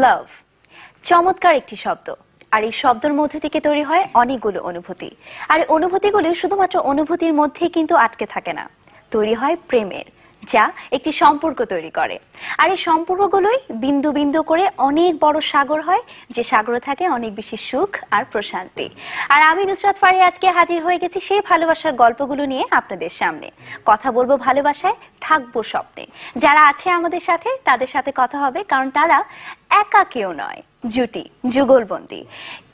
লাভ চমৎকার একটি শব্দ, আর এই শব্দের মধ্যে থেকে তৈরি হয় অনেকগুলো অনুভূতি। আর এই অনুভূতিগুলো শুধুমাত্র অনুভূতির মধ্যেই কিন্তু আটকে থাকে না, তৈরি হয় প্রেমের, যা একটি সম্পর্ক তৈরি করে। আর এই সম্পর্কগুলোই বিন্দু বিন্দু করে অনেক বড় সাগর হয়, যে সাগরে থাকে অনেক বেশি সুখ আর প্রশান্তি। আর আমি নুসরাত ফারিয়া আজকে হাজির হয়ে গেছি সেই ভালোবাসার গল্পগুলো নিয়ে আপনাদের সামনে। কথা বলবো ভালোবাসায়, থাকবো স্বপ্নে। যারা আছে আমাদের সাথে তাদের সাথে কথা হবে, কারণ তারা একা কেউ নয়, জুটি, যুগলবন্দি।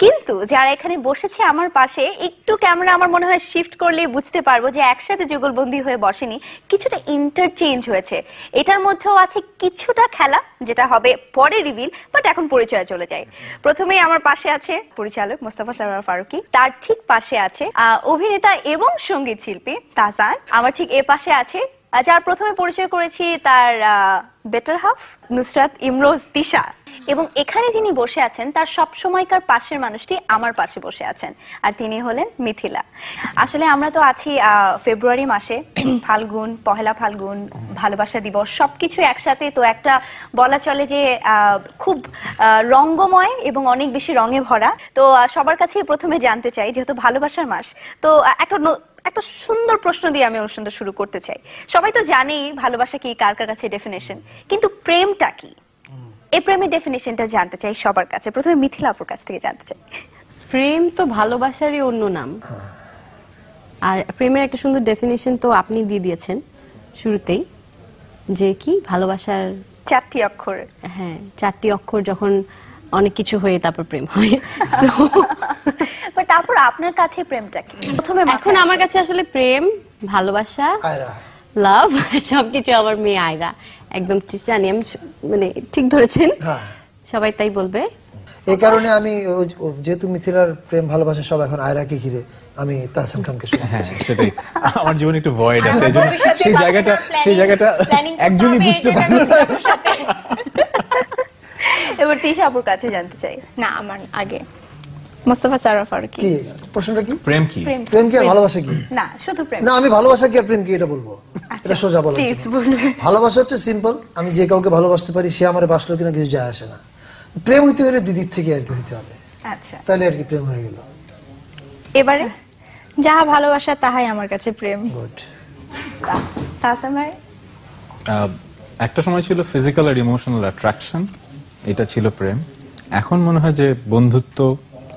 কিন্তু যারা এখানে বসেছে আমার পাশে, একটু ক্যামেরা আমার মনে হয় শিফট করলে বুঝতে পারবো যে একসাথে যুগলবন্দি হয়ে বসেনি, কিছুটা ইন্টারচেঞ্জ হয়েছে। এটার মধ্যেও আছে কিছুটা খেলা, যেটা হবে পরে রিভিল, বাট এখন পরিচয় চলে যায়। প্রথমেই আমার পাশে আছে পরিচালক মোস্তফা সরোয়ার ফারুকী, তার ঠিক পাশে আছে অভিনেতা এবং সঙ্গীত শিল্পী তাহসান, আমার ঠিক এ পাশে আছে যার প্রথমে পরিচয় করেছি তার বেটার হাফ নুসরাত ইমরোজ তিশা, এবং এখানে যিনি বসে আছেন তার সব সময়কার পাশের মানুষটি আমার পাশে বসে আছেন, আর তিনি হলেন মিথিলা। আসলে আমরা তো আছি ফেব্রুয়ারি মাসে, ফাল্গুন, পহেলা ফাল্গুন, ভালোবাসা দিবস, সবকিছু একসাথে। তো একটা বলা চলে যে খুব রঙ্গময় এবং অনেক বেশি রঙে ভরা। তো সবার কাছে প্রথমে জানতে চাই, যেহেতু ভালোবাসার মাস, তো একটা সুন্দর প্রশ্ন দিয়ে আমি অনুষ্ঠানটা শুরু করতে চাই। সবাই তো জানেই ভালোবাসা কি, কার কার কাছে ডেফিনেশন, কিন্তু প্রেমটা কি, এই প্রেমের ডেফিনেশনটা জানতে চাই সবার কাছে। প্রথমে মিথিলা আপুর কাছ থেকে জানতে চাই। প্রেম তো ভালোবাসারই অন্য নাম, আর প্রেমের একটা সুন্দর ডেফিনেশন তো আপনি দিয়ে দিয়েছেন শুরুতেই, যে কি ভালোবাসার 4টি অক্ষর। হ্যাঁ, 4টি অক্ষর যখন অনেক কিছু হয়ে তারপর প্রেম হয়। বাট তারপর আপনার কাছে প্রেমটা কি? প্রথমে এখন আমার কাছে আসলে প্রেম, ভালোবাসা, লাভ সবকিছু আমার মেয়ে আয়রা। একদম ঠিক জানি আমি, মানে ঠিক ধরেছেন, সবাই তাই বলবে। এই কারণে আমি যেহেতু মিথিলার প্রেম ভালোবাসা সব এখন আয়রাকে ঘিরে, আমি তাহসান খানকে শুনি। হ্যাঁ, সেটাই আমার জীবনে একটু ভয়েড আছে, এইজন্য সেই জায়গাটা একজনই বুঝতে পারে। এবার তিশা আপুর কাছে জানতে চাই। না, আমার আগে মোস্তফা সরোয়ার ফারুকী। কি প্রশ্নটা কি? প্রেম কি? প্রেম কি আর ভালোবাসা কি? না, শুধু প্রেম না, আমি ভালোবাসা কি আর প্রেম কি এটা বলবো, এটা সোজা বলো। প্লিজ বলুন। ভালোবাসা হচ্ছে সিম্পল, আমি যে কাউকে ভালোবাসতে পারি, সে আমারে বাসলো কিনা কিছু যায় আসে না। প্রেম হইতে হলে দুই দিক থেকে আর কি হইতে হবে। আচ্ছা, তাহলে আর কি প্রেম হয়ে গেল। এবারে যাহা ভালোবাসা তাহাই আমার কাছে প্রেম। গুড। তাহসান ভাই? একটা সময় ছিল ফিজিক্যাল আর ইমোশনাল অ্যাট্রাকশন, এটা ছিল প্রেম। এখন মনে হয় যে বন্ধুত্ব,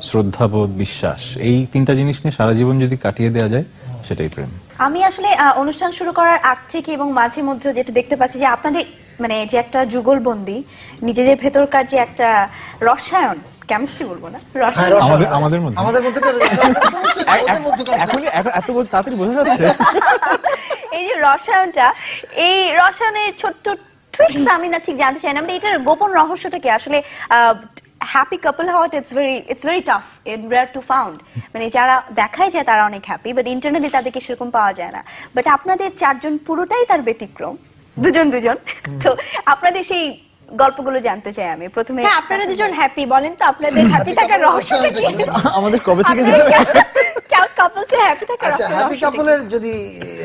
শ্রদ্ধাবোধ, বিশ্বাস, এই 3টা জিনিস নিয়ে সারা জীবন যদি কাটিয়ে দেওয়া যায়, সেটাই প্রেম। আমি আসলে অনুষ্ঠান শুরু করার আগ থেকে এবং মাঝে মধ্যে যেটা দেখতে পাচ্ছি যে আপনাদের মানে যে একটা যুগলবন্দি, নিজেদের ভেতরকার যে একটা রসায়ন, কেমিস্ট্রি বলবো না, রসায়ন আমাদের মধ্যে এখনই এত তাড়াতাড়ি বোঝা যাচ্ছে। এই যে রসায়নটা, এই রসায়নের ছোট্ট ট্রিক্স আমি না ঠিক জানতে চাই না, মানে এটার গোপন রহস্যটা কি আসলে? হ্যাপি কাপল হওয়াটা it's very tough and rare to found. মানে যারা দেখায় যায় তারা অনেক হ্যাপি, বাট ইন্টারনালি তাদেরকে সেরকম পাওয়া যায় না। বাট আপনাদের 4 জন পুরোটাই তার ব্যতিক্রম, দুজন। তো আপনাদের সেই গল্পগুলো জানতে চাই আমি। প্রথমে আপনারা দুজন হ্যাপি, বলেন তো আপনাদের হ্যাপি থাকার রহস্যটা কি? আমাদের কবে থেকে কাপলসে হ্যাপি থাকার আচ্ছা, হ্যাপি কাপলের যদি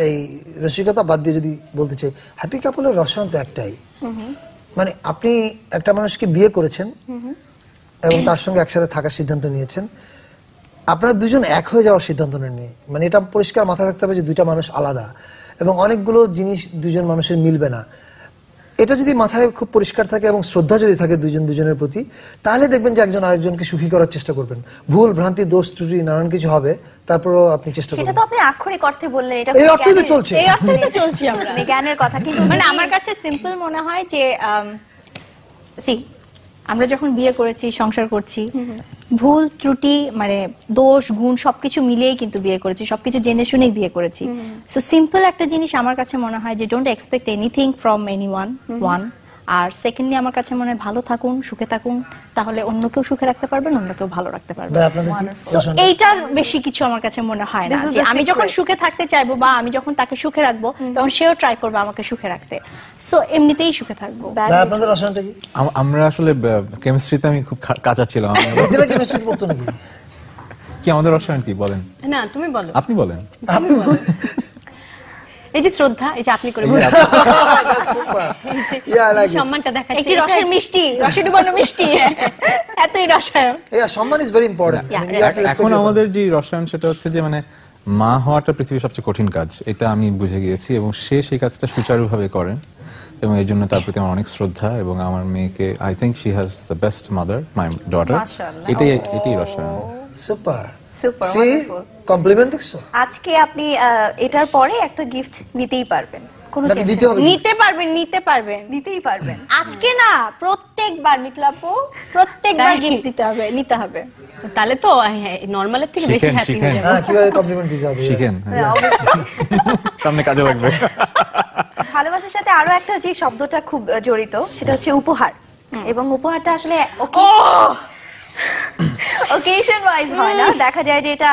এই রসিকতা বাদ দিয়ে যদি বলতে চাই, হ্যাপি কাপলের রসায়ন তো একটাই, মানে আপনি একটা মানুষকে বিয়ে করেছেন এবং তার সঙ্গে একসাথে থাকার সিদ্ধান্ত নিয়েছেন, আপনারা দুজন এক হয়ে যাওয়ার সিদ্ধান্ত নেননি। মানে এটা পরিষ্কার মাথায় রাখতে হবে যে দুইটা মানুষ আলাদা এবং অনেকগুলো জিনিস দুজন মানুষের মিলবে না। এটা যদি মাথায় খুব পরিষ্কার থাকে এবং শ্রদ্ধা যদি থাকে দুজনের প্রতি, তাহলে দেখবেন যে একজন আরেকজনকে সুখী করার চেষ্টা করবেন। ভুল ভ্রান্তি, দোষ ত্রুটি নানান কিছু হবে, তারপরও আপনি চেষ্টা করবেন। সেটা তো আপনি আক্ষরিক অর্থে বললেন, এটা এই অর্থেই তো চলছে, এই অর্থেই তো চলছি আমরা, মানে জ্ঞানের কথা। কিন্তু মানে আমার কাছে সিম্পল মনে হয় যে আমরা যখন বিয়ে করেছি, সংসার করছি, ভুল ত্রুটি মানে দোষ গুণ সবকিছু মিলিয়েই কিন্তু বিয়ে করেছি, সবকিছু জেনে শুনেই বিয়ে করেছি। সো সিম্পল একটা জিনিস আমার কাছে মনে হয় যে don't expect anything from anyone. আর সেকেন্ডলি আমার কাছে মনে হয় ভালো থাকুন, সুখে থাকুন, তাহলে অন্য কেউ সুখে রাখতে পারবেন, অন্য কেউ ভালো রাখতে পারবেন। এইটার বেশি কিছু আমার কাছে মনে হয় না যে আমি যখন সুখে থাকতে চাইবো বা আমি যখন তাকে সুখে রাখবো, তখন সেও ট্রাই করবে আমাকে সুখে রাখতে। সো এমনিতেই সুখে থাকবো। আপনাদের রসায়নটা কি? আমরা আসলে কেমিস্ট্রিতে আমি খুব কাঁচা ছিলাম। কেমিস্ট্রি পড়তো নাকি? কি আমাদের রসায়ন কি বলেন? না, তুমি বলো। আপনি বলেন। এই যে শ্রদ্ধা, এই যে আপনি করে That's super. Yeah, I like it. সম্মানটা দেখাচ্ছে একটি রসের মিষ্টি, রসে ডুবানো মিষ্টি, এতই রসায়ন। Yeah, সম্মান is very important. I mean, you have to respect এখন your আমাদের যে রসায়ন সেটা হচ্ছে যে মানে মা হওয়াটা পৃথিবীর সবচেয়ে কঠিন কাজ, এটা আমি বুঝে গিয়েছি এবং সে সেই কাজটা সুচারুভাবে করেন এবং এই জন্য তার প্রতি আমার অনেক শ্রদ্ধা এবং আমার মেয়েকে I think she has the best mother, my daughter. মাশাআল্লাহ। এটাই রসায়ন। Super. Super, See, wonderful. compliment দেখছো? আজকে আপনি এটার পরে একটা গিফট নিতেই পারবেন, কোনো নাকি tension দিতে হবে? নিতে পারবেন, নিতে পারবেন। নিতেই পারবেন। আজকে না, প্রত্যেকবার মিথিলাপু, প্রত্যেকবার তাই? গিফট দিতে হবে, নিতে হবে। তাহলে তো নরমালের থেকে বেশি শিখেন, হ্যাপি শিখেন। হয়ে যাবে। হ্যাঁ, কিভাবে কমপ্লিমেন্ট দিতে হবে? শিখেন, সামনে কাজে লাগবে। ভালোবাসার সাথে আরো একটা যে শব্দটা খুব জড়িত সেটা হচ্ছে উপহার, এবং উপহারটা আসলে ওকেশন ওয়াইজ হয় না, দেখা যায় যে এটা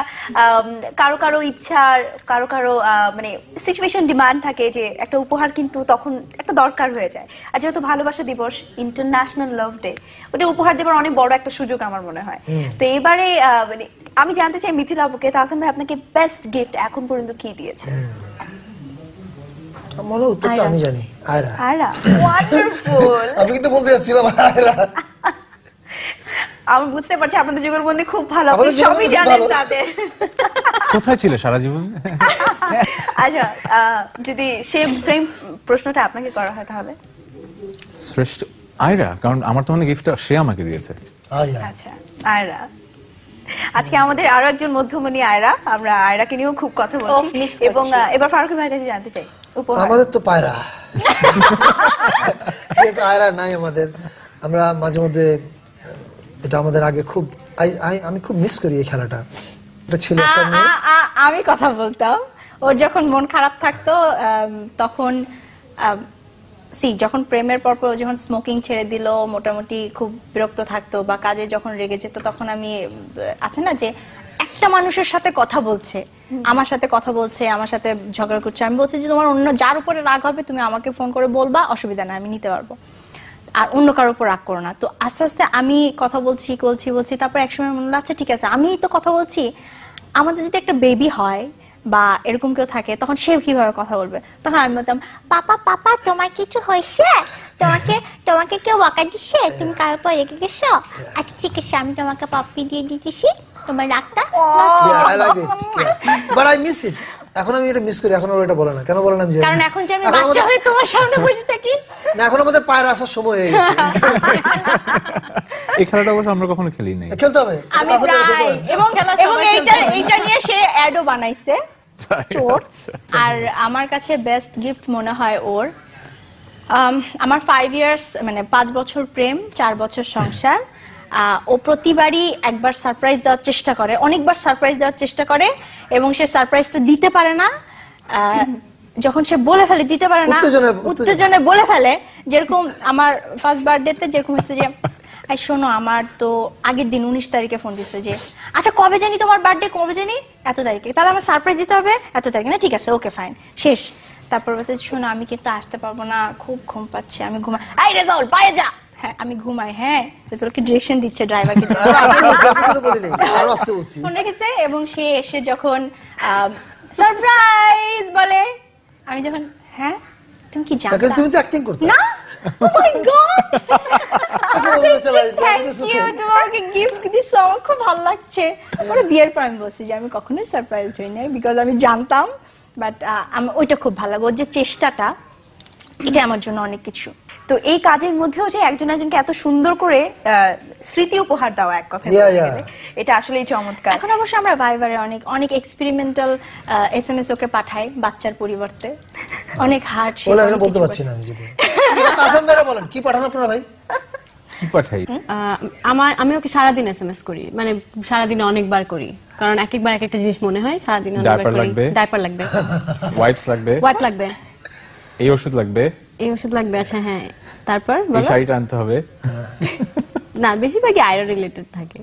কারো কারো ইচ্ছার, কারো কারো মানে সিচুয়েশন ডিমান্ড থাকে যে একটা উপহার কিন্তু তখন একটা দরকার হয়ে যায়। আর যেহেতু ভালোবাসা দিবস, ইন্টারন্যাশনাল লাভ ডে, ওটা উপহার দেবার অনেক বড় একটা সুযোগ আমার মনে হয়। তো এবারে মানে আমি জানতে চাই মিথিলা আপুকে, তাহসান ভাই আপনাকে বেস্ট গিফট এখন পর্যন্ত কি দিয়েছে? মনে হয় উত্তরটা আমি জানি, আয়রা। আয়রা, ওয়ান্ডারফুল। আমি কিন্তু বলতে যাচ্ছিলাম আয়রা। আমি বুঝতে পারছি আপনাদের যুগলবন্দি খুব ভালো, আপনি আমাদের সবই যুগলবন্দি জানেন ভালো। তাদের। কোথায় ছিল সারা জীবন? আচ্ছা, যদি সেম প্রশ্নটা আপনাকে করা হয় তাহলে? শ্রেষ্ঠ আয়রা, কারণ আমার তো মনে গিফটটা সে আমাকে দিয়েছে। আয়রা। আচ্ছা, আয়রা। আজকে আমাদের আরো একজন মধ্যমণি আয়রা, আমরা আয়রাকে নিয়েও খুব কথা বলছি miss এবং করছি। এবার ফারুক ভাইয়ের কাছে জানতে চাই উপহার। আমাদের তো পায়রা, কিন্তু আয়রা নাই আমাদের। আমরা মাঝে মধ্যে, এটা আমাদের আগে খুব, আমি খুব মিস করি এই খেলাটা। এটা ছিল একটা মেয়ে। আমি কথা বলতাম, ওর যখন মন খারাপ থাকতো তখন যখন প্রেমের পর ও যখন স্মোকিং ছেড়ে দিল, মোটামুটি খুব বিরক্ত থাকতো বা কাজে যখন রেগে যেত, তখন আমি আছে না যে একটা মানুষের সাথে কথা বলছে, আমার সাথে কথা বলছে, আমার সাথে ঝগড়া করছে, আমি বলছি যে তোমার অন্য যার উপরে রাগ হবে তুমি আমাকে ফোন করে বলবা, অসুবিধা নাই, আমি নিতে পারবো, আর অন্য কারোর উপর রাগ করো না। তো আস্তে আস্তে আমি কথা বলছি, তারপর একসময় মনে হলো আচ্ছা ঠিক আছে, আমি তো কথা বলছি, আমাদের যদি একটা বেবি হয় বা এরকম কেউ থাকে, তখন সে কিভাবে কথা বলবে? তখন আমি বলতাম, পাপা পাপা তোমার কিছু হয়েছে, তোমাকে কেউ বকা দিচ্ছে, তুমি কারোর পর রেখে গেছো, আচ্ছা ঠিক আছে আমি তোমাকে পাপ্পি দিয়ে দিতেছি, তোমার রাগটা। Yeah, I like it. Yeah. But I miss it. এখন আমি এটা মিস করি, এখন ওর এটা বলে না। কেন বলে না আমি জানি না। কারণ এখন যে আমি এখন বাচ্চা আমাদের- হয়ে তোমার সামনে বসে থাকি, না, এখন আমাদের পায়ের আসার সময় হয়ে গেছে। এই খেলাটা অবশ্য আমরা কখনো খেলি নাই। খেলতে হবে। আমি তাহলে প্রায় খেলতে হবে। এবং খেলা এবং সবাই এইটা নিয়ে সে অ্যাডও বানাইছে চোর। আচ্ছা। আর আমার কাছে বেস্ট গিফট মনে হয় ওর আমার 5 ইয়ার্স মানে 5 বছর প্রেম, 4 বছর সংসার। ও প্রতিবারই একবার সারপ্রাইজ দেওয়ার চেষ্টা করে, অনেকবার সারপ্রাইজ দেওয়ার চেষ্টা করে এবং সে সারপ্রাইজটা দিতে পারে না। যখন সে বলে ফেলে দিতে পারে না, উত্তেজনায় বলে ফেলে, যেরকম আমার ফার্স্ট বার্থডেতে যেরকম হচ্ছে যে এই শোনো আমার তো আগের দিন 19 তারিখে ফোন দিচ্ছে যে আচ্ছা কবে জানি তোমার বার্থডে, কবে জানি এত তারিখে, তাহলে আমার সারপ্রাইজ দিতে হবে এত তারিখে, না ঠিক আছে ওকে ফাইন, শেষ। তারপর বলছে শোনো আমি কিন্তু আসতে পারবো না, খুব ঘুম পাচ্ছে, আমি ঘুমাই। এই রেজাউল বাইরে যা। হ্যাঁ আমি ঘুমাই। হ্যাঁ রেজাউলকে ডিরেকশন দিচ্ছে ড্রাইভারকে, ফোন রেখেছে এবং সে এসে যখন সারপ্রাইজ বলে, আমি যখন হ্যাঁ তুমি কি জানো, তুমি তো অ্যাক্টিং করতে না ও মাই গড থ্যাংক ইউ, তোমাকে গিফট দিছো, আমার খুব ভালো লাগছে। পরে বিয়ের পর আমি বলছি যে আমি কখনোই সারপ্রাইজ হই নাই, বিকজ আমি জানতাম, বাট আমার ওইটা খুব ভালো লাগে, ওর যে চেষ্টাটা, এটা আমার জন্য অনেক কিছু। তো এই কাজের মধ্যেও যে একজন একজনকে এত সুন্দর করে স্মৃতি উপহার দেওয়া, এক কথা এটা আসলেই চমৎকার। এখন অবশ্য আমরা ভাইবারে অনেক অনেক এক্সপেরিমেন্টাল এসএমএস ওকে পাঠাই বাচ্চার পরিবর্তে, অনেক হার্ড শেপ। বলে বলতে পারছি না আমি, যদি কাসেম ভাই বলেন কি পাঠান আপনারা ভাই? কি পাঠাই? আমি ওকে সারাদিন এসএমএস করি, মানে সারাদিনে অনেকবার করি, কারণ এক একবার এক একটা জিনিস মনে হয়, সারাদিন ডাইপার লাগবে, ডাইপার লাগবে, ওয়াইপস লাগবে, ওয়াইপ লাগবে, এই ওষুধ লাগবে, এই ওষুধ লাগবে, আচ্ছা হ্যাঁ, তারপর এই শাড়িটা আনতে হবে। না বেশিরভাগই আয়রন রিলেটেড থাকে,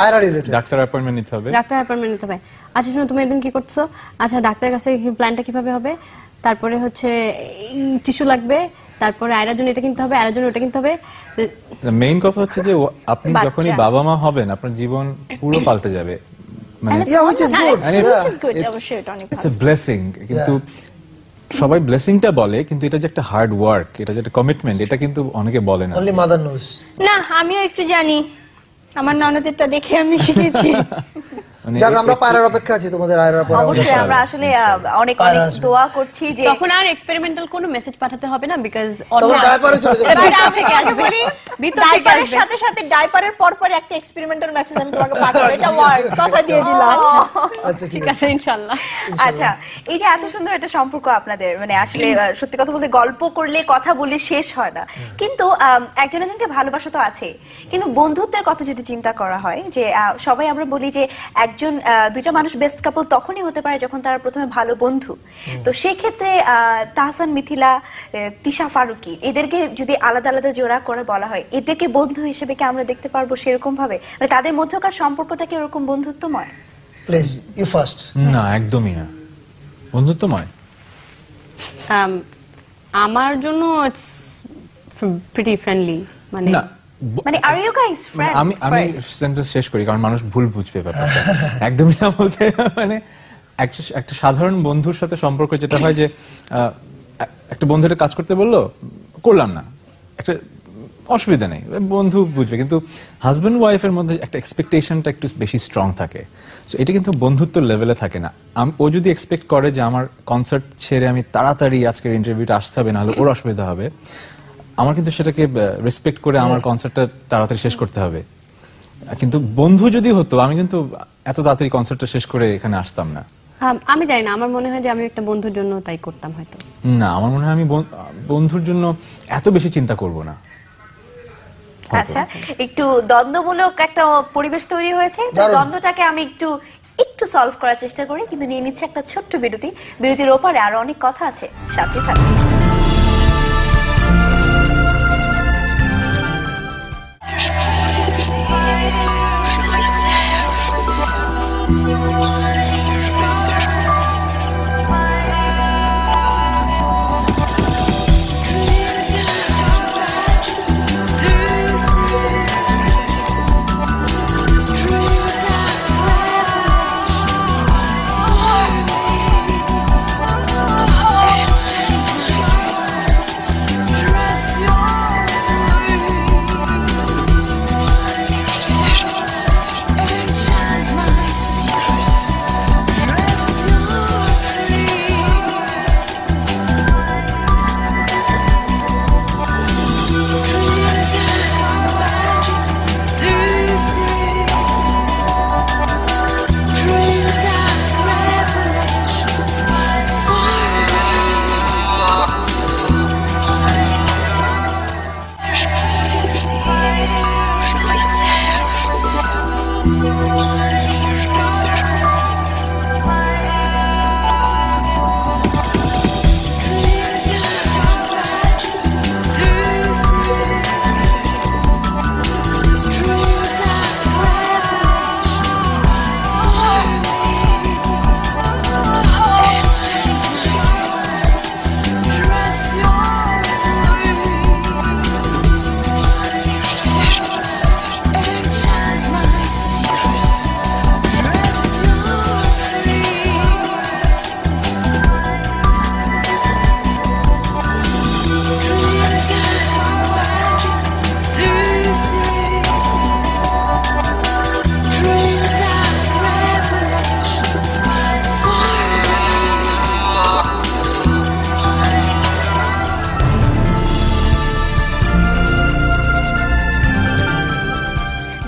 আয়রন রিলেটেড, ডাক্তার অ্যাপয়েন্টমেন্ট নিতে হবে, ডাক্তার অ্যাপয়েন্টমেন্ট নিতে হবে। আচ্ছা শোনো তুমি একদিন কি করছো, আচ্ছা ডাক্তারের কাছে প্ল্যানটা কিভাবে হবে, তারপরে হচ্ছে টিস্যু লাগবে, তারপরে আয়রার জন্য এটা কিনতে হবে, আয়রার জন্য ওটা কিনতে হবে। মেইন কথা হচ্ছে যে আপনি যখনই বাবা মা হবেন আপনার জীবন পুরো পাল্টে যাবে, মানে which is good. Which is good, অবশ্যই এটা অনেক ইটস আ ব্লেসিং। কিন্তু সবাই ব্লেসিংটা বলে, কিন্তু এটা যে একটা হার্ড ওয়ার্ক, এটা যে একটা কমিটমেন্ট, এটা কিন্তু অনেকে বলে না। Only mother knows. না, আমিও একটু জানি, আমার ননদেরটা দেখে আমি শিখেছি। মানে যাক, আমরা পায়রার অপেক্ষা আছি তোমাদের আয়রার পর। অবশ্যই আমরা আসলে অনেক পায়রা অনেক আসবে। দোয়া করছি যে তখন আর এক্সপেরিমেন্টাল কোনো মেসেজ পাঠাতে হবে না, বিকজ তখন ডায়াপারে চলে যাবে। ভিতর থেকে আসবে, ভিতর থেকে ডাইপারের আসবে। সাথে সাথে ডাইপারের পর পর একটা এক্সপেরিমেন্টাল মেসেজ আমি তোমাকে পাঠাবো, এটা ওয়ার্ড কথা দিয়ে দিলাম। আচ্ছা ঠিক ঠিক আছে। আছে, ইনশাআল্লাহ। আচ্ছা, এই যে এত সুন্দর একটা সম্পর্ক আপনাদের, মানে আসলে সত্যি কথা বলতে গল্প করলে কথা বললে শেষ হয় না, কিন্তু একজন একজনকে ভালোবাসা তো আছে, কিন্তু বন্ধুত্বের কথা যদি চিন্তা করা হয়, যে সবাই আমরা বলি যে একজন দুইটা মানুষ বেস্ট কাপল তখনই হতে পারে যখন তারা প্রথমে ভালো বন্ধু। তো সেই ক্ষেত্রে তাহসান, মিথিলা, তিশা, ফারুকি এদেরকে যদি আলাদা আলাদা জোড়া করে বলা হয়, এদেরকে বন্ধু হিসেবে কি আমরা দেখতে পারবো সেরকম ভাবে, মানে তাদের মধ্যকার সম্পর্কটা কি এরকম বন্ধুত্বময়? Please you first. না, একদমই না, বন্ধুত্বময়। আমার জন্য ইটস প্রিটি ফ্রেন্ডলি, মানে না, মানে আর ইউ গাইস ফ্রেন্ড? আমি সেন্টেন্স শেষ করি, কারণ মানুষ ভুল বুঝবে ব্যাপারটা। একদমই না বলতে, মানে একটা সাধারণ বন্ধুর সাথে সম্পর্ক যেটা হয় যে একটা বন্ধু একটা কাজ করতে বললো, করলাম না, একটা অসুবিধা নেই, বন্ধু বুঝবে। কিন্তু হাজব্যান্ড ওয়াইফের মধ্যে একটা এক্সপেকটেশনটা একটু বেশি স্ট্রং থাকে, সো এটা কিন্তু বন্ধুত্ব লেভেলে থাকে না। ও যদি এক্সপেক্ট করে যে আমার কনসার্ট ছেড়ে আমি তাড়াতাড়ি আজকের ইন্টারভিউটা আসতে হবে, নাহলে ওর অসুবিধা হবে, আমার কিন্তু সেটাকে রেসপেক্ট করে আমার কনসার্টটা তাড়াতাড়ি শেষ করতে হবে। কিন্তু বন্ধু যদি হতো, আমি কিন্তু এত তাড়াতাড়ি কনসার্টটা শেষ করে এখানে আসতাম না। আমি জানি না, আমার মনে হয় যে আমি একটা বন্ধুর জন্য তাই করতাম হয়তো। না, আমার মনে হয় আমি বন্ধুর জন্য এত বেশি চিন্তা করব না। আচ্ছা, একটু দ্বন্দ্বমূলক একটা পরিবেশ তৈরি হয়েছে, তো দারুণ। দ্বন্দ্বটাকে আমি একটু সলভ করার চেষ্টা করি, কিন্তু নিয়ে নিচ্ছে একটা ছোট্ট বিরতি। বিরতির ওপারে আরো অনেক কথা আছে, সাথে থাকুন।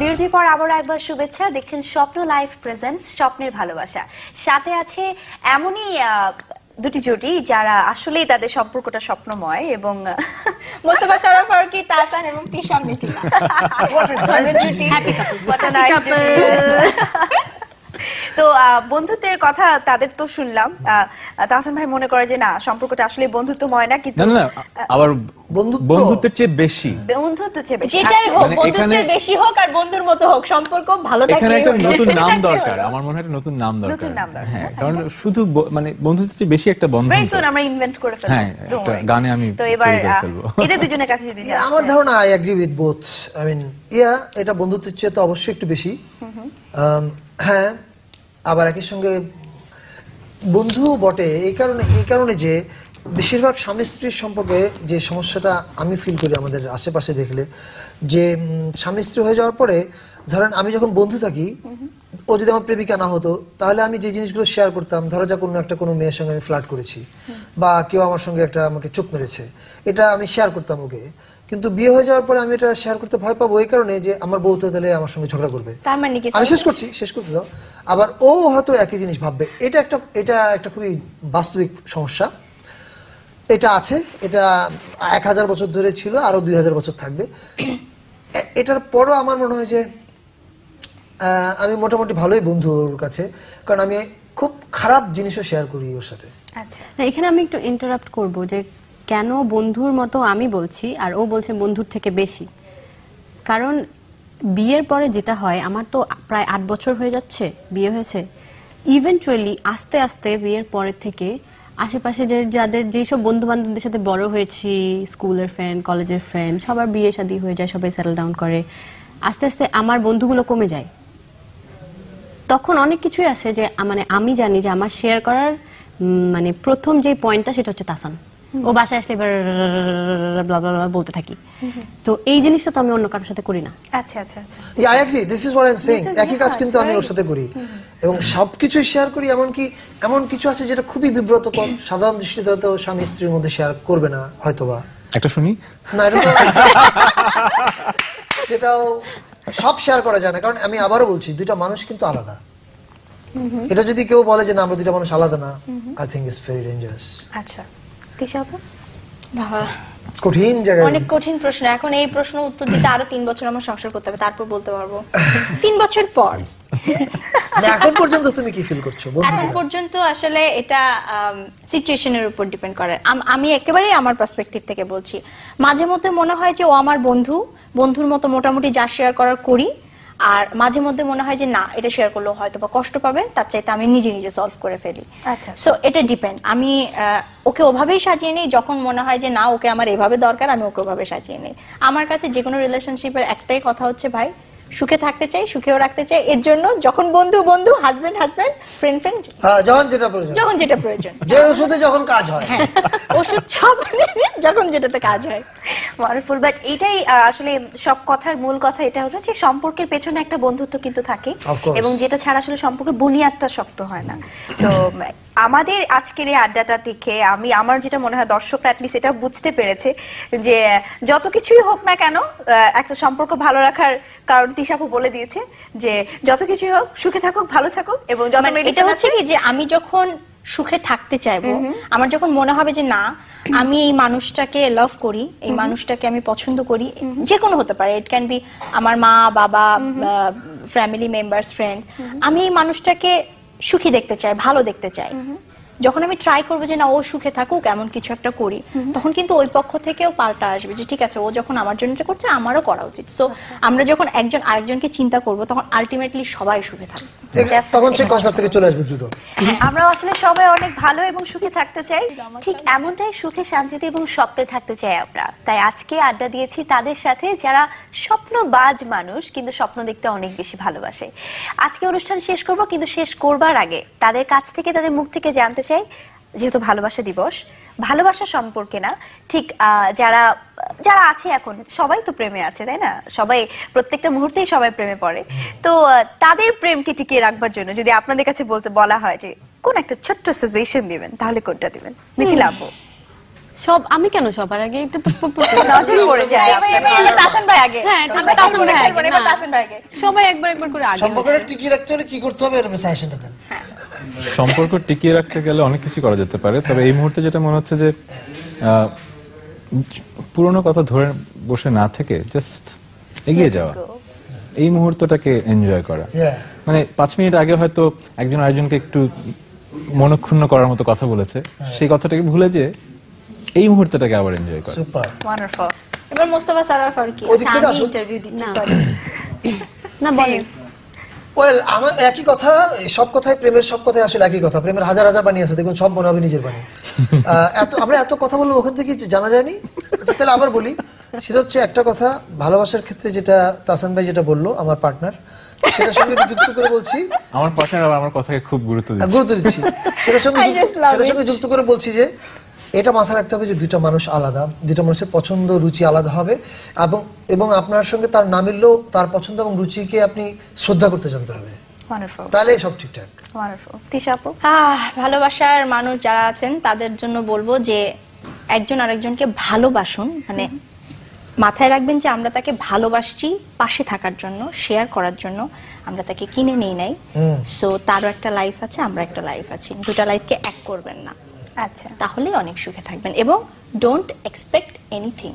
বিরতির পর আবার একবার শুভেচ্ছা। দেখছেন স্বপ্ন লাইভ প্রেজেন্টস স্বপ্নের ভালোবাসা। সাথে আছে এমনই দুটি জুটি যারা আসলেই তাদের সম্পর্কটা স্বপ্নময়, এবং মোস্তফা সরোয়ার ফারুকী, তাহসান এবং Tisha, Mithila. Happy couple. What a nice তো বন্ধুত্বের কথা তাদের তো শুনলাম। তাহসান ভাই মনে করে যে না, সম্পর্কটা আসলে বন্ধুত্বময় না, কিন্তু না, আবার বন্ধুত্ব। বন্ধুত্বের চেয়ে বেশি, বন্ধুত্ব চেয়ে বেশি। যেটাই হোক, মানে বন্ধুর এখানে- চেয়ে বেশি হোক আর বন্ধুর মতো হোক, সম্পর্ক ভালো থাকে। এখানে একটা নতুন নাম দরকার, আমার মনে হয় একটা নতুন নাম দরকার। নতুন নাম দরকার। হ্যাঁ, কারণ শুধু মানে বন্ধুত্বের চেয়ে বেশি একটা বন্ধন Very তো। soon আমরা ইনভেন্ট করে ফেলবো। হ্যাঁ, Don't একটা worry. গানে আমি তো এবার তৈরি করে ফেলবো। এদের দুজনের কাছে যদি যাই। আমার ধারণা I agree with both. I mean এটা বন্ধুত্বের চেয়ে তো অবশ্যই একটু বেশি। হ্যাঁ, আবার একই সঙ্গে বন্ধু বটে এই কারণে যে বেশিরভাগ স্বামী স্ত্রীর সম্পর্কে যে সমস্যাটা আমি ফিল করি আমাদের আশেপাশে দেখলে, যে স্বামী স্ত্রী হয়ে যাওয়ার পরে ধরেন আমি যখন বন্ধু থাকি, ও যদি আমার প্রেমিকা না হতো তাহলে আমি যে জিনিসগুলো শেয়ার করতাম, ধরো যা কোনো মেয়ের সঙ্গে আমি ফ্লার্ট করেছি বা কেউ আমার সঙ্গে আমাকে চোখ মেরেছে, এটা আমি শেয়ার করতাম ওকে। কিন্তু বিয়ে হয়ে যাওয়ার পরে আমি এটা শেয়ার করতে ভয় পাবো এই কারণে যে আমার বউ তো তাহলে আমার সঙ্গে ঝগড়া করবে। তার মানে কি আমি শেষ করতে দাও। আবার ও হয়তো একই জিনিস ভাববে। এটা একটা খুবই বাস্তবিক সমস্যা। এটা আছে, এটা 1000 বছর ধরে ছিল, আরো 2000 বছর থাকবে। এটার পরও আমার মনে হয় যে আমি মোটামুটি ভালোই বন্ধু ওর কাছে, কারণ আমি খুব খারাপ জিনিসও শেয়ার করি ওর সাথে। আচ্ছা, এখানে আমি একটু ইন্টারাপ্ট করব যে কেন বন্ধুর মতো আমি বলছি আর ও বলছে বন্ধুর থেকে বেশি। কারণ বিয়ের পরে যেটা হয়, আমার তো প্রায় 8 বছর হয়ে যাচ্ছে বিয়ে হয়েছে, ইভেন্চুয়ালি আস্তে আস্তে বিয়ের পরের থেকে আশেপাশে যাদের যেসব বন্ধু বান্ধবদের সাথে বড় হয়েছি, স্কুলের ফ্রেন্ড, কলেজের ফ্রেন্ড, সবার বিয়ে শাদী হয়ে যায়, সবাই সেটেল ডাউন করে, আস্তে আস্তে আমার বন্ধুগুলো কমে যায়। তখন অনেক কিছুই আছে যে মানে আমি জানি যে আমার শেয়ার করার মানে প্রথম যে পয়েন্টটা সেটা হচ্ছে তাসান। ও বাসায় আসলে এবার বলতে থাকি, তো এই জিনিসটা তো আমি অন্য কারোর সাথে করি না। আচ্ছা আচ্ছা আচ্ছা, I agree, this is what I am saying. একই কাজ কিন্তু আমি ওর সাথে করি এবং সবকিছু শেয়ার করি। এমন কিছু আছে যেটা খুবই বিব্রতকর, সাধারণ দৃষ্টিতে হয়তো স্বামী স্ত্রীর মধ্যে শেয়ার করবে না হয়তোবা। একটা শুনি না, এটা তো সেটাও সব শেয়ার করা যায় না, কারণ আমি আবারও বলছি দুইটা মানুষ কিন্তু আলাদা। এটা যদি কেউ বলে যে না আমরা দুইটা মানুষ আলাদা না, I think it's very dangerous. আচ্ছা তিশা আপু, বাবা কঠিন জায়গা, অনেক কঠিন প্রশ্ন। এখন এই প্রশ্ন উত্তর দিতে আরো 3 বছর আমার সংসার করতে হবে, তারপর বলতে পারবো। 3 বছর পর এখন পর্যন্ত তুমি কি ফিল করছো? এখন পর্যন্ত আসলে এটা সিচুয়েশনের উপর ডিপেন্ড করে। আমি একেবারেই আমার পার্সপেক্টিভ থেকে বলছি। মাঝে মধ্যে মনে হয় যে ও আমার বন্ধুর মতো মোটামুটি যা শেয়ার করার করি, আর মাঝে মধ্যে মনে হয় যে না, এটা শেয়ার করলেও হয়তো বা কষ্ট পাবে, তার চাইতে আমি নিজে সলভ করে ফেলি। আচ্ছা, সো এটা ডিপেন্ড। আমি ওকে ওভাবেই সাজিয়ে নিই, যখন মনে হয় যে না ওকে আমার এভাবে দরকার আমি ওকে ওভাবে সাজিয়ে নিই। আমার কাছে যে কোনো রিলেশনশিপের একটাই কথা হচ্ছে, ভাই সুখে থাকতে চাই, সুখেও রাখতে চাই। এর জন্য যখন বন্ধু, হাজবেন্ড ফ্রেন্ড, যখন যেটা প্রয়োজন, যে ওষুধে যখন কাজ হয়, ওষুধ সব যখন যেটাতে কাজ হয়। ওয়ান্ডারফুল। বাট এটাই আসলে সব কথার মূল কথা, এটা হলো যে সম্পর্কের পেছনে একটা বন্ধুত্ব কিন্তু থাকে, এবং যেটা ছাড়া আসলে সম্পর্কের বুনিয়াদটা শক্ত হয় না। তো আমাদের আজকের এই আড্ডাটা দেখে আমার যেটা মনে হয় দর্শকরা অ্যাটলিস্ট এটা বুঝতে পেরেছে যে যত কিছুই হোক না কেন একটা সম্পর্ক ভালো রাখার কারণ তিশাপু বলে দিয়েছে যে যত কিছুই হোক সুখে থাকুক, ভালো থাকুক। এবং এটা হচ্ছে কি যে আমি যখন সুখে থাকতে চাইবো, আমার যখন মনে হবে যে না আমি এই মানুষটাকে লাভ করি, এই মানুষটাকে আমি পছন্দ করি, যে কোনো হতে পারে, ইট ক্যান বি আমার মা বাবা, ফ্যামিলি মেম্বার্স, ফ্রেন্ডস, আমি এই মানুষটাকে সুখী দেখতে চাই, ভালো দেখতে চাই। যখন আমি ট্রাই করবো যে না ও সুখে থাকুক, এমন কিছু একটা করি, তখন কিন্তু ওই পক্ষ থেকেও পাল্টা আসবে যে ঠিক আছে, ও যখন আমার জন্য এটা করছে আমারও করা উচিত। সো আমরা যখন একজন আরেকজনকে চিন্তা করব, তখন আলটিমেটলি সবাই সুখে থাকবে। তখন সেই কনসেপ্ট থেকে চলে আসবে দ্রুত। আমরা আসলে সবাই অনেক ভালো এবং সুখে থাকতে চাই, ঠিক এমনটাই সুখে শান্তিতে এবং স্বপ্নে থাকতে চাই আমরা। তাই আজকে আড্ডা দিয়েছি তাদের সাথে যারা স্বপ্নবাজ মানুষ, কিন্তু স্বপ্ন দেখতে অনেক বেশি ভালোবাসে। আজকে অনুষ্ঠান শেষ করব, কিন্তু শেষ করবার আগে তাদের কাছ থেকে, তাদের মুখ থেকে জানতে চাই, যেহেতু ভালোবাসা দিবস, ভালোবাসা সম্পর্কে না, ঠিক যারা আছে এখন সবাই তো প্রেমে আছে, তাই না? সবাই প্রত্যেকটা মুহূর্তেই সবাই প্রেমে পড়ে। তো তাদের প্রেমকে টিকিয়ে রাখবার জন্য যদি আপনাদের কাছে বলা হয় যে কোন একটা ছোট্ট সাজেশন দিবেন, তাহলে কোনটা দিবেন? মিথিলা আপু। সব আমি কেন সবার আগে একটু নজর পড়ে যায়। তাসিন ভাই আগে। হ্যাঁ, তাসিন ভাই আগে। সবাই একবার করে আগে। সম্পর্কটা টিকিয়ে রাখতে হলে কি করতে হবে, এর সাজেশনটা দেন। সম্পর্ক টিকিয়ে রাখতে গেলে অনেক কিছু করা যেতে পারে, তবে এই মুহূর্তে যেটা মনে হচ্ছে যে পুরনো কথা ধরে বসে না থেকে জাস্ট এগিয়ে যাওয়া, এই মুহূর্তটাকে এনজয় করা। মানে 5 মিনিট আগে হয়তো একজন আরেকজনকে একটু মনক্ষুণ্ণ করার মতো কথা বলেছে, সেই কথাটাকে ভুলে যে এই মুহূর্তটাকে আবার এনজয় করা। Super, wonderful. এবার মোস্তফা সারার ফারুকি আমি ইন্টারভিউ দিচ্ছি, সরি না বলেন। ওয়েল, আমার একই কথা, সব কথাই প্রেমের, সব কথাই আসলে একই কথা। প্রেমের হাজার বাণী আছে, দেখুন সব মনে হবে নিজের বাণী। আমরা এত কথা বলবো, ওখান থেকে জানা যায়নি। তাহলে আবার বলি, সেটা হচ্ছে একটা কথা, ভালোবাসার ক্ষেত্রে যেটা তাসান ভাই যেটা বললো, আমার পার্টনার, সেটার সঙ্গে যুক্ত করে বলছি, আমার পার্টনার আবার আমার কথাকে খুব গুরুত্ব দিচ্ছে। সেটার সঙ্গে যুক্ত করে বলছি যে এটা মাথায় রাখতে হবে যে দুইটা মানুষ আলাদা, দুইটা মানুষের পছন্দ রুচি আলাদা হবে, এবং আপনার সঙ্গে তার না মিললেও তার পছন্দ এবং রুচিকে আপনি শ্রদ্ধা করতে জানতে হবে, ওয়ান্ডারফুল তাহলে সব ঠিকঠাক। ওয়ান্ডারফুল। তিশা আপু? ভালোবাসার মানুষ যারা আছেন তাদের জন্য বলবো যে একজন আরেকজনকে ভালোবাসুন, মানে মাথায় রাখবেন যে আমরা তাকে ভালোবাসছি পাশে থাকার জন্য, শেয়ার করার জন্য, আমরা তাকে কিনে নেই নাই। সো তারও একটা লাইফ আছে, আমরা একটা লাইফ আছি, দুটা লাইফকে এক করবেন না, আচ্ছা, তাহলে অনেক সুখে থাকবেন। এবং ডোন্ট এক্সপেক্ট এনিথিং,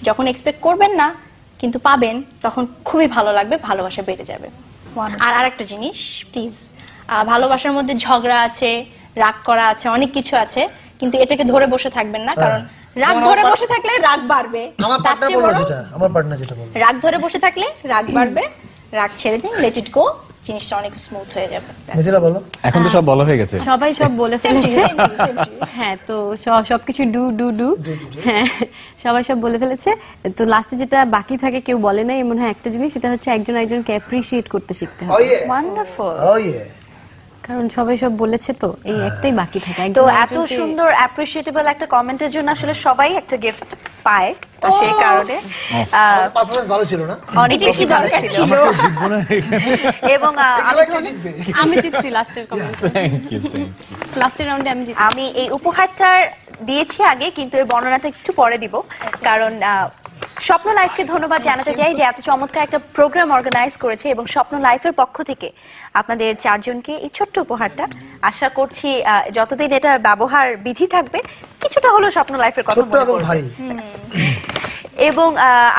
যখন এক্সপেক্ট করবেন না কিন্তু পাবেন তখন খুবই ভালো লাগবে, ভালোবাসা বেড়ে যাবে। আর আরেকটা জিনিস প্লিজ, ভালোবাসার মধ্যে ঝগড়া আছে, রাগ করা আছে, অনেক কিছু আছে, কিন্তু এটাকে ধরে বসে থাকবেন না, কারণ রাগ ধরে বসে থাকলে রাগ বাড়বে। আমার পার্টনার যেটা বলল, রাগ ধরে বসে থাকলে রাগ বাড়বে, রাগ ছেড়ে দিন, লেট ইট গো, জিনিসটা অনেক স্মুথ হয়ে যাবে। মিথিলা বলো। এখন তো সব বলা হয়ে গেছে, সবাই সব বলে ফেলেছে। হ্যাঁ, তো সবকিছু ডু ডু ডু, হ্যাঁ সবাই সব বলে ফেলেছে। তো লাস্টে যেটা বাকি থাকে কেউ বলে নাই, মনে হয় একটা জিনিস, সেটা হচ্ছে একজন একজনকে অ্যাপ্রিশিয়েট করতে শিখতে Oh হবে। yeah. ওয়ান্ডারফুল। Oh yeah. কারণ সবাই সব বলেছে, তো এই একটাই বাকি থাকে। তো একজন এত একজনকে- সুন্দর অ্যাপ্রিশিয়েটেবল একটা কমেন্টের জন্য আসলে সবাই একটা গিফট পায়, তো সেই কারণে আমাদের পারফরম্যান্স ভালো ছিল না? অনেক এটা বেশি কি ভালো দরকার ছিল। ছিল? এবং এগুলো কে জিতবে? আমি জিতছি লাস্টের কমেন্ট, থ্যাংক ইউ। লাস্টের রাউন্ডে আমি জিতছি। আমি এই উপহারটার দিয়েছি আগে, কিন্তু এর বর্ণনাটা একটু পরে দিব, কারণ স্বপ্ন লাইফকে ধন্যবাদ জানাতে চাই যে এত চমৎকার একটা প্রোগ্রাম অর্গানাইজ করেছে, এবং স্বপ্ন লাইফের পক্ষ থেকে আপনাদের চারজনকে এই ছোট্ট উপহারটা, আশা করছি যতদিন এটার ব্যবহার বিধি থাকবে কিছুটা হলেও স্বপ্ন লাইফের কথা ছোট্ট মনে এবং পড়বে। ভারী। এবং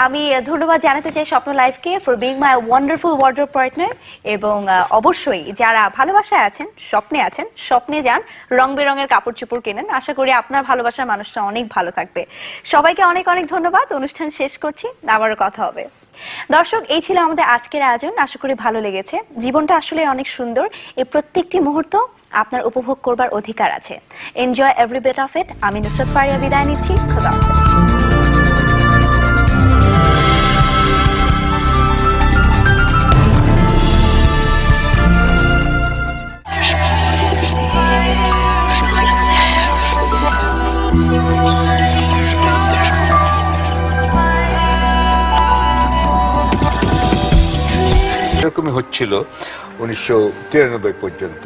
আমি ধন্যবাদ জানাতে চাই স্বপ্ন লাইফকে for being my wonderful wardrobe partner. এবং অবশ্যই যারা ভালোবাসায় আছেন, স্বপ্নে আছেন, স্বপ্নে যান, রং বেরঙের কাপড় চোপড় কেনেন, আশা করি আপনার ভালোবাসার মানুষটা অনেক ভালো থাকবে। সবাইকে অনেক অনেক ধন্যবাদ। অনুষ্ঠান শেষ করছি, আবারও কথা হবে। দর্শক, এই ছিল আমাদের আজকের আয়োজন, আশা করি ভালো লেগেছে। জীবনটা আসলে অনেক সুন্দর, এই প্রত্যেকটি মুহূর্ত আপনার উপভোগ করবার অধিকার আছে। Enjoy every bit of it. আমি নুসরাত ফারিয়া বিদায় নিচ্ছি, খোদা হাফেজ। এরকমই হচ্ছিল 1993 পর্যন্ত।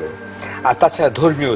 আর তাছাড়া ধর্মীয়